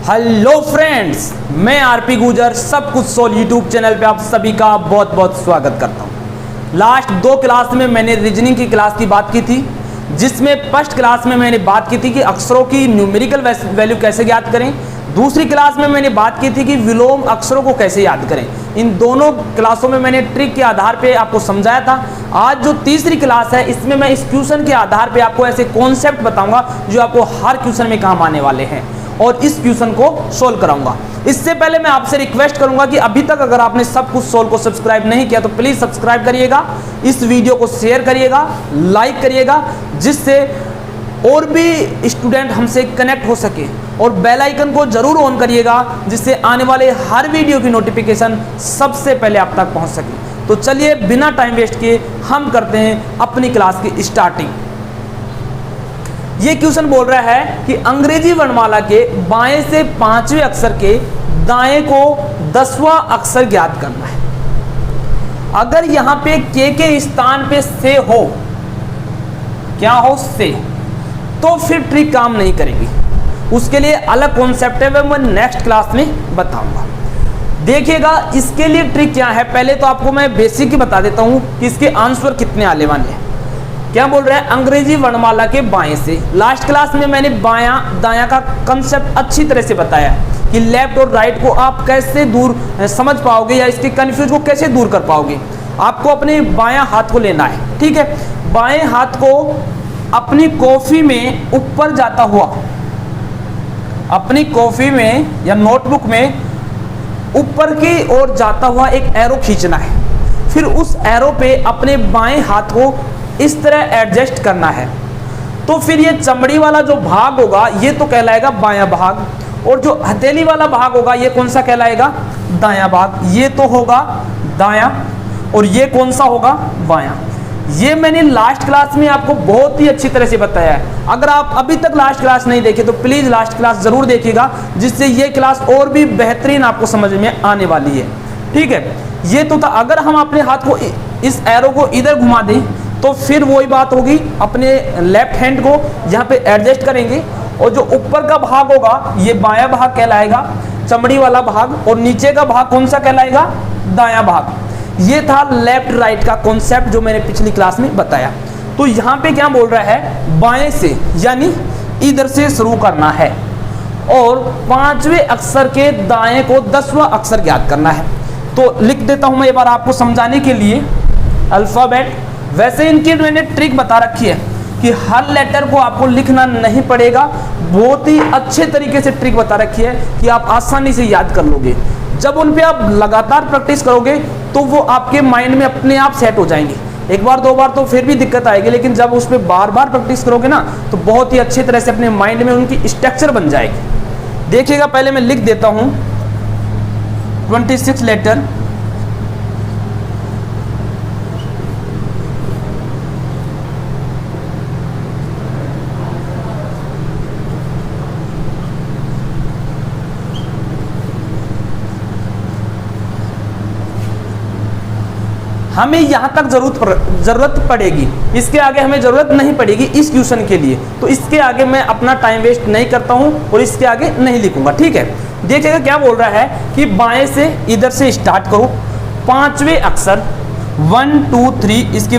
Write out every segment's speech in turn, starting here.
Hello friends, मैं RP गुजर सब कुछ सोल यूट्यूब चैनल पे आप सभी का बहुत बहुत स्वागत करता हूँ। लास्ट 2 क्लास में मैंने रीजनिंग की क्लास की बात की थी, जिसमें फर्स्ट क्लास में मैंने बात की थी कि अक्षरों की न्यूमेरिकल वैल्यू कैसे याद करें। दूसरी क्लास में मैंने बात की थी कि विलोम अक्षरों को कैसे याद करें। इन दोनों क्लासों में मैंने ट्रिक के आधार पे आपको समझाया था। आज जो तीसरी क्लास है, इसमें मैं इस क्वेश्चन के आधार पे आपको ऐसे कॉन्सेप्ट बताऊंगा जो आपको हर क्वेश्चन में काम आने वाले हैं और इस क्वेश्चन को सोल्व कराऊंगा। इससे पहले मैं आपसे रिक्वेस्ट करूंगा कि अभी तक अगर आपने सब कुछ सोल्व को सब्सक्राइब नहीं किया तो प्लीज सब्सक्राइब करिएगा, इस वीडियो को शेयर करिएगा, लाइक करिएगा, जिससे और भी स्टूडेंट हमसे कनेक्ट हो सके, और बेल आइकन को जरूर ऑन करिएगा जिससे आने वाले हर वीडियो की नोटिफिकेशन सबसे पहले आप तक पहुंच सके। तो चलिए बिना टाइम वेस्ट किए हम करते हैं अपनी क्लास की स्टार्टिंग। ये क्वेश्चन बोल रहा है कि अंग्रेजी वर्णमाला के बाएं से 5वें अक्षर के दाएं को 10वां अक्षर ज्ञात करना है। अगर यहां पे के स्थान पे से हो, क्या हो से, तो फिर ट्रिक काम नहीं करेगी। उसके लिए अलग कॉन्सेप्ट है, वह मैं नेक्स्ट क्लास में बताऊंगा। देखिएगा इसके लिए ट्रिक क्या है। पहले तो आपको मैं बेसिक ही बता देता हूं कि इसके आंसर कितने आने वाले हैं। क्या बोल रहा है, अंग्रेजी वर्णमाला के बाएं से। लास्ट क्लास में मैंने बायां दायां का कंसेप्ट अच्छी तरह से बताया कि लेफ्ट और राइट को आप कैसे दूर समझ पाओगे या इसके कंफ्यूज को कैसे दूर कर पाओगे। आपको अपने बायां हाथ को लेना है, ठीक है। बाएं हाथ को अपनी कॉफी में ऊपर जाता हुआ, अपनी कॉफी में या नोटबुक में ऊपर की ओर जाता हुआ एक एरो खींचना है। फिर उस एरो पे अपने बाएं हाथ को इस तरह एडजस्ट करना है। तो फिर ये चमड़ी वाला जो भाग होगा ये तो कहलाएगा बायां भाग, और जो हथेली वाला भाग होगा ये कौन सा कहलाएगा, दायां भाग। ये तो होगा दायां और ये कौन सा होगा, बायां। ये मैंने लास्ट क्लास में आपको बहुत ही अच्छी तरह से बताया है। अगर आप अभी तक लास्ट क्लास नहीं देखे तो प्लीज लास्ट क्लास जरूर देखिएगा, जिससे ये क्लास और भी बेहतरीन आपको समझ में आने वाली है, ठीक है। ये तो था। अगर हम अपने हाथ को इस एरो को इधर घुमा दें तो फिर वही बात होगी, अपने लेफ्ट हैंड को यहाँ पे एडजस्ट करेंगे और जो ऊपर का भाग होगा ये बायां भाग कहलाएगा, चमड़ी वाला भाग, और नीचे का भाग कौन सा कहलाएगा, दायां भाग। ये था लेफ्ट राइट का कॉन्सेप्ट जो मैंने पिछली क्लास में बताया। तो यहाँ पे क्या बोल रहा है, बाएं से यानी इधर से शुरू करना है और 5वें अक्षर के दाएं को 10वां अक्षर ज्ञात करना है। तो लिख देता हूं मैं एक बार आपको समझाने के लिए अल्फाबेट। वैसे इनकी मैंने ट्रिक बता रखी है कि हर लेटर को आपको लिखना नहीं पड़ेगा। बहुत ही अच्छे तरीके से ट्रिक बता रखी है कि आप आसानी से याद कर लोगे। जब उन पे आप लगातार प्रैक्टिस करोगे तो वो आपके माइंड में अपने आप सेट हो जाएंगे। एक बार 2 बार तो फिर भी दिक्कत आएगी, लेकिन जब उस पर बार बार प्रैक्टिस करोगे ना तो बहुत ही अच्छी तरह से अपने माइंड में उनकी स्ट्रक्चर बन जाएगी। देखिएगा पहले मैं लिख देता हूं 26 लेटर। हमें यहां तक जरूरत पड़ेगी, इसके आगे हमें जरूरत नहीं पड़ेगी इस क्वेश्चन के लिए। तो इसके आगे मैं अपना टाइम वेस्ट नहीं करता हूं और इसके आगे नहीं लिखूंगा, ठीक है। देखिएगा क्या बोल रहा है कि बाएं से इधर से स्टार्ट करो। 5वें अक्षर 1 2 3, इसकी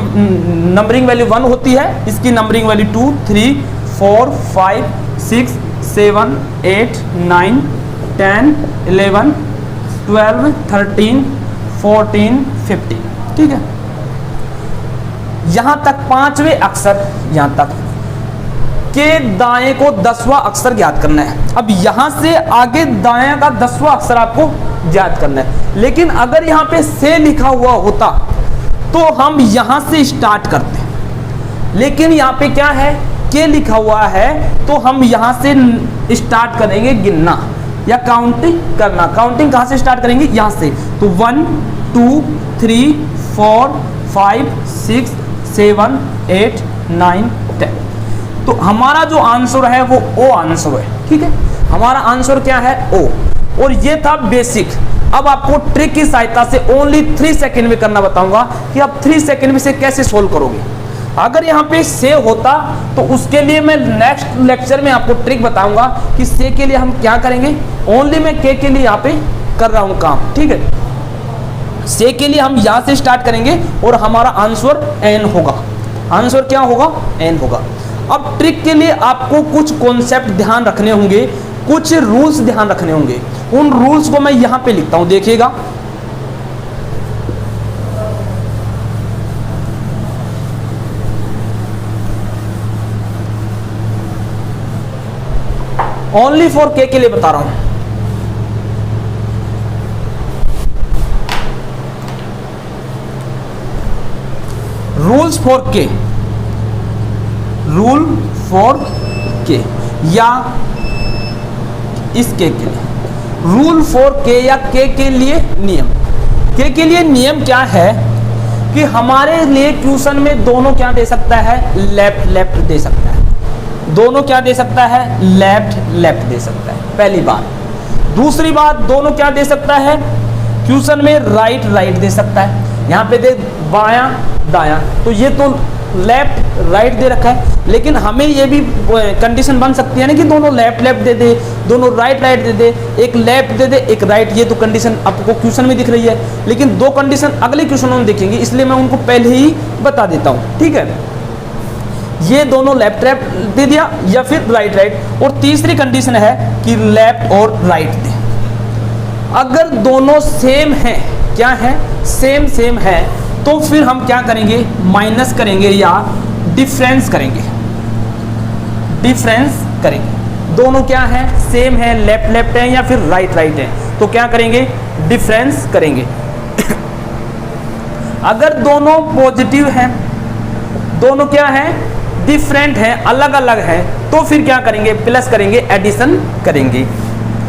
नंबरिंग वैल्यू 1 होती है, इसकी नंबरिंग वैल्यू 2 3 4 5 6 7 8 9 10 11 12 13 14 15, ठीक है। यहां तक 5वें अक्षर, यहां तक के दाएं को 10वां अक्षर ज्ञात करना है। अब यहां से आगे दाएं का 10वां अक्षर आपको ज्ञात करना है। लेकिन अगर यहां पे से लिखा हुआ होता तो हम यहां से स्टार्ट करते, लेकिन यहां पे क्या है, के लिखा हुआ है, तो हम यहां से स्टार्ट करेंगे गिनना या काउंटिंग करना। काउंटिंग कहां से स्टार्ट करेंगे, यहां से। तो 1 2 3 4 5 6 7 8 9 10। तो हमारा जो आंसर है वो ओ आंसर है, ठीक है। हमारा आंसर क्या है, ओ। और ये था बेसिक। अब आपको ट्रिक की सहायता से ओनली 3 सेकंड में करना बताऊंगा कि आप 3 सेकंड में से कैसे सोल्व करोगे। अगर यहाँ पे से होता तो उसके लिए मैं नेक्स्ट लेक्चर में आपको ट्रिक बताऊंगा कि से के लिए हम क्या करेंगे। ओनली मैं के लिए यहाँ पे कर रहा हूँ काम, ठीक है। से के लिए हम यहाँ से स्टार्ट करेंगे और हमारा आंसर एन होगा। आंसर क्या होगा? एन होगा। अब ट्रिक के लिए आपको कुछ कॉन्सेप्ट ध्यान रखने होंगे, कुछ रूल्स ध्यान रखने होंगे। उन रूल्स को मैं यहाँ पे लिखता हूँ, देखिएगा। ओनली फॉर के लिए बता रहा हूं। रूल्स फॉर के, रूल फॉर के या इस के लिए, रूल फॉर के या के लिए नियम। के लिए नियम क्या है कि हमारे लिए क्वेश्चन में दोनों क्या दे सकता है? लेफ्ट लेफ्ट दे सकता है। दोनों क्या दे सकता है? लेफ्ट लेफ्ट दे सकता है, पहली बात। दूसरी बात, दोनों क्या दे सकता है? क्वेश्चन में राइट राइट दे सकता है। यहाँ पे दे बायां दायां, तो ये तो लेफ्ट राइट दे रखा है, लेकिन हमें ये भी कंडीशन बन सकती है ना कि दोनों लेफ्ट लेफ्ट दे दे, दोनों राइट राइट दे दे, एक लेफ्ट दे दे एक राइट। ये तो कंडीशन आपको क्वेश्चन में दिख रही है, लेकिन दो कंडीशन अगले क्वेश्चनों में दिखेंगी, इसलिए मैं उनको पहले ही बता देता हूँ, ठीक है। ये दोनों लेफ्ट लेफ्ट दे दिया या फिर राइट राइट। और तीसरी कंडीशन है कि लेफ्ट और राइट दे। अगर दोनों सेम है, क्या है? सेम सेम है, तो फिर हम क्या करेंगे? माइनस करेंगे या डिफरेंस करेंगे। डिफरेंस करेंगे। दोनों क्या है? सेम है, लेफ्ट लेफ्ट है या फिर राइट राइट है, तो क्या करेंगे? डिफरेंस करेंगे। अगर दोनों पॉजिटिव हैं, दोनों क्या है? डिफरेंट है, अलग अलग है, तो फिर क्या करेंगे? प्लस करेंगे, एडिशन करेंगे।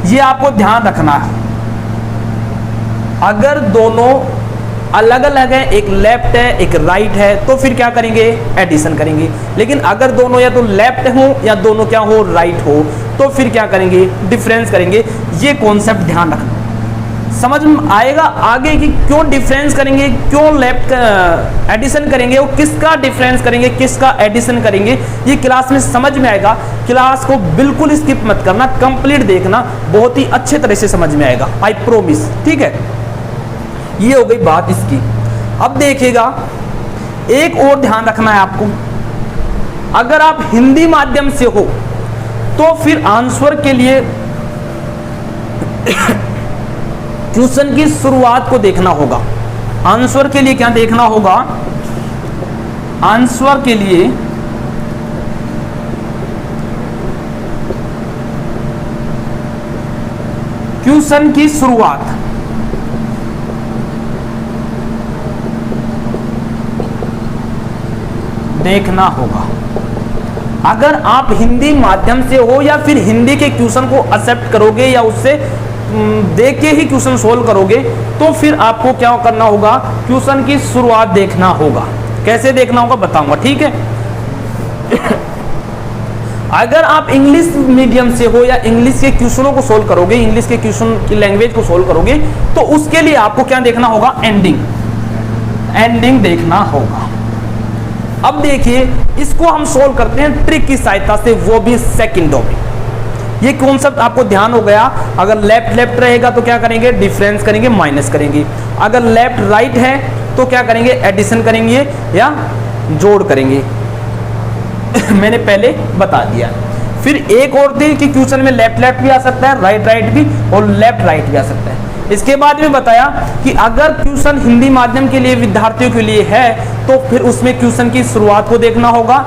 ये आपको ध्यान रखना है। अगर दोनों अलग अलग है, एक लेफ्ट है एक राइट है, तो फिर क्या करेंगे? एडिशन करेंगे। लेकिन अगर दोनों या तो लेफ्ट हो या दोनों क्या हो? राइट हो, तो फिर क्या करेंगे? डिफरेंस करेंगे। ये कॉन्सेप्ट ध्यान रखना, समझ में आएगा आगे कि क्यों डिफरेंस करेंगे, क्यों लेफ्ट एडिशन करेंगे, और किसका डिफरेंस करेंगे, किसका एडिशन करेंगे। ये क्लास में समझ में आएगा। क्लास को बिल्कुल स्किप मत करना, कंप्लीट देखना, बहुत ही अच्छे तरह से समझ में आएगा, आई प्रोमिस, ठीक है। ये हो गई बात इसकी। अब देखिएगा, एक और ध्यान रखना है आपको। अगर आप हिंदी माध्यम से हो तो फिर आंसर के लिए क्वेश्चन की शुरुआत को देखना होगा। आंसर के लिए क्या देखना होगा? आंसर के लिए क्वेश्चन की शुरुआत देखना होगा। अगर आप हिंदी माध्यम से हो या फिर हिंदी के क्वेश्चन को एक्सेप्ट करोगे या उससे देख के ही क्वेश्चन सोल्व करोगे, तो फिर आपको क्या करना होगा? क्वेश्चन की शुरुआत देखना होगा। कैसे देखना होगा बताऊंगा, ठीक है। अगर आप इंग्लिश मीडियम से हो या इंग्लिश के क्वेश्चनों को सोल्व करोगे, इंग्लिश के क्वेश्चन की लैंग्वेज को सोल्व करोगे, तो उसके लिए आपको क्या देखना होगा? एंडिंग, एंडिंग देखना होगा। अब देखिए, इसको हम सोल्व करते हैं ट्रिक की सहायता से, वो भी सेकंडों में। ये कॉन्सेप्ट आपको ध्यान हो गया। अगर लेफ्ट लेफ्ट रहेगा तो क्या करेंगे? डिफरेंस करेंगे, माइनस करेंगे। अगर लेफ्ट राइट है तो क्या करेंगे? एडिशन करेंगे या जोड़ करेंगे। मैंने पहले बता दिया। फिर एक और थी कि क्वेश्चन में लेफ्ट लेफ्ट भी आ सकता है, राइट राइट भी, और लेफ्ट राइट भी आ सकता है। इसके बाद में बताया कि अगर क्वेश्चन हिंदी माध्यम के लिए विद्यार्थियों के लिए है तो फिर उसमें क्वेश्चन की शुरुआत को देखना होगा।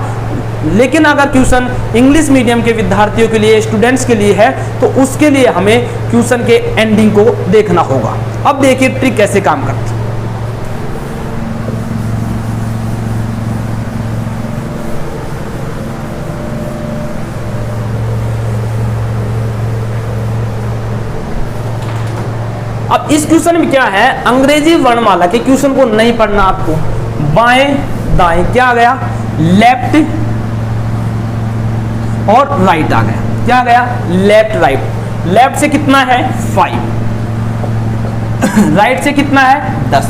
लेकिन अगर क्वेश्चन इंग्लिश मीडियम के विद्यार्थियों के लिए, स्टूडेंट्स के लिए है, तो उसके लिए हमें क्वेश्चन के एंडिंग को देखना होगा। अब देखिए ट्रिक कैसे काम करती है। अब इस क्वेश्चन में क्या है? अंग्रेजी वर्णमाला के क्वेश्चन को नहीं पढ़ना आपको। बाएं दाएं क्या आ गया? लेफ्ट और राइट आ गया। क्या आ गया? Left right. लेफ्ट से कितना है? 5, राइट से कितना है? 10।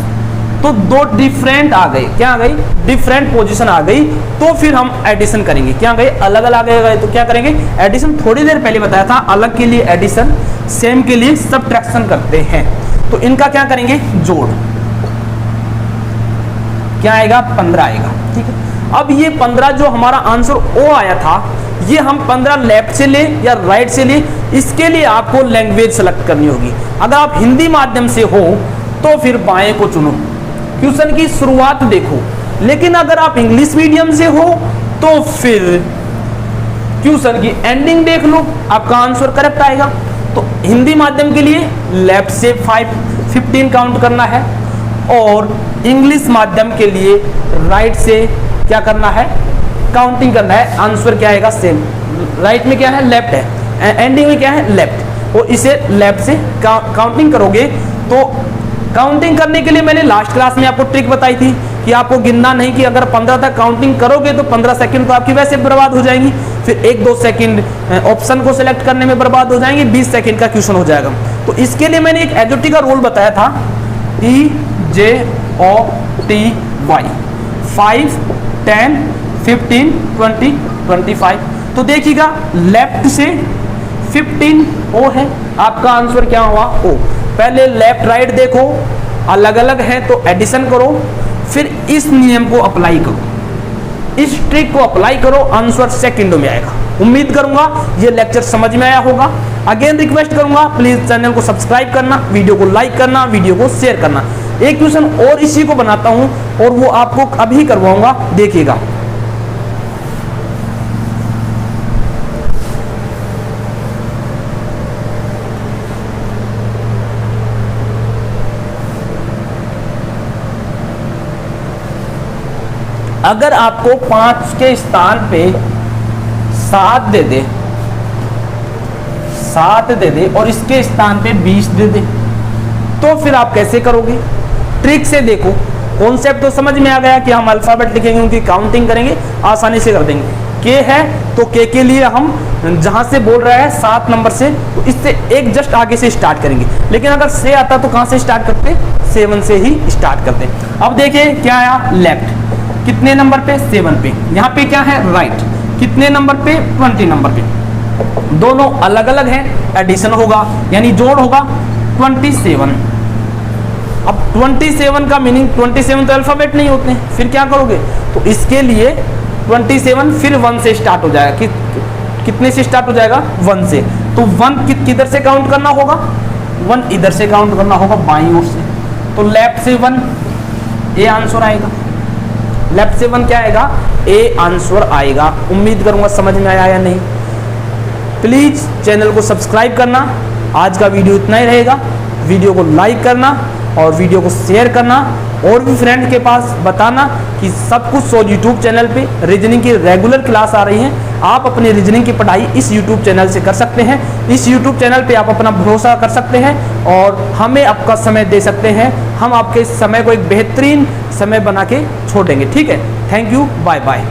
तो दो डिफरेंट आ गए, क्या आ गई, डिफरेंट पोजीशन आ गई, तो फिर हम एडिशन करेंगे, क्या आ गए, अलग अलग आ गए, तो क्या करेंगे एडिशन। थोड़ी देर पहले बताया था अलग के लिए एडिशन, सेम के लिए सबट्रैक्शन करते हैं। तो इनका क्या करेंगे, जोड़, क्या आएगा, 15 आएगा, ठीक है। अब ये 15 जो हमारा आंसर ओ आया था, ये हम 15 लेफ्ट से ले या राइट से ले, इसके लिए आपको लैंग्वेज सेलेक्ट करनी होगी। अगर आप हिंदी माध्यम से हो तो फिर बाएं को चुनो, क्वेश्चन की शुरुआत देखो। लेकिन अगर आप इंग्लिश मीडियम से हो तो फिर क्वेश्चन की एंडिंग देख लो, आपका आंसर करेक्ट आएगा। तो हिंदी माध्यम के लिए लेफ्ट से 15 काउंट करना है, और इंग्लिश माध्यम के लिए राइट से क्या करना है, काउंटिंग करना है। आंसर क्या आएगा, सेम, राइट में क्या है, लेफ्ट है, एंडिंग में क्या है, लेफ्ट, और इसे लेफ्ट से काउंटिंग करोगे। तो काउंटिंग करने के लिए मैंने लास्ट क्लास में आपको ट्रिक बताई थी कि आपको गिनना नहीं, कि अगर 15 तक काउंटिंग करोगे तो 15 सेकंड तो आपकी वैसे बर्बाद हो जाएंगी, फिर 1-2 सेकंड ऑप्शन को सिलेक्ट करने में बर्बाद हो जाएंगे, 20 सेकंड का क्वेश्चन हो जाएगा। तो इसके लिए मैंने एक एजोटी का रूल बताया था, EJOTY, 5, 10, 15, 20, 25। तो देखिएगा लेफ्ट से 15 ओ है, आपका आंसर क्या हुआ, ओ। पहले लेफ्ट राइट देखो, अलग अलग है तो एडिशन करो, फिर इस नियम को अप्लाई करो, इस ट्रिक को अप्लाई करो, आंसर सेकंडों में आएगा। उम्मीद करूंगा ये लेक्चर समझ में आया होगा। अगेन रिक्वेस्ट करूंगा प्लीज चैनल को सब्सक्राइब करना, वीडियो को लाइक करना, वीडियो को शेयर करना। एक क्वेश्चन और इसी को बनाता हूं और वो आपको अभी करवाऊंगा, देखिएगा। अगर आपको 5 के स्थान पे 7 दे दे, 7 दे दे और इसके स्थान पे 20 दे दे, तो फिर आप कैसे करोगे। ट्रिक से देखो, कॉन्सेप्ट तो समझ में आ गया कि हम अल्फाबेट लिखेंगे, उनकी काउंटिंग करेंगे, आसानी से कर देंगे। के है तो के लिए हम जहां से बोल रहा है 7 नंबर से, तो इससे एक जस्ट आगे से स्टार्ट करेंगे। लेकिन अगर से आता तो कहां से स्टार्ट करते, 7 से ही स्टार्ट करते। अब देखिए क्या आया, लेफ्ट कितने नंबर पे, 7 पे। यहाँ पे क्या है, राइट कितने नंबर पे, 20 नंबर पे। दोनों अलग अलग हैं, एडिशन होगा यानी जोड़ होगा 27। अब 27 का मीनिंग, 27 तो अल्फाबेट नहीं होते हैं, फिर क्या करोगे, तो इसके लिए 27 फिर 1 से स्टार्ट हो जाएगा। कितने से स्टार्ट हो जाएगा, 1 से। तो 1 किधर से काउंट करना होगा, 1 इधर से काउंट करना होगा, बाईं ओर से। तो लेफ्ट से 1, ए आंसर आएगा। लेफ्ट से 1 क्या आएगा, ए आंसर आएगा। उम्मीद करूंगा समझ में आया या नहीं। प्लीज चैनल को सब्सक्राइब करना। आज का वीडियो इतना ही रहेगा। वीडियो को लाइक करना और वीडियो को शेयर करना, और भी फ्रेंड के पास बताना कि सब कुछ यूट्यूब चैनल पे रीजनिंग की रेगुलर क्लास आ रही है। आप अपनी रीजनिंग की पढ़ाई इस यूट्यूब चैनल से कर सकते हैं। इस यूट्यूब चैनल पे आप अपना भरोसा कर सकते हैं और हमें आपका समय दे सकते हैं। हम आपके समय को एक बेहतरीन समय बना के छोड़ देंगे। ठीक है, थैंक यू, बाय बाय।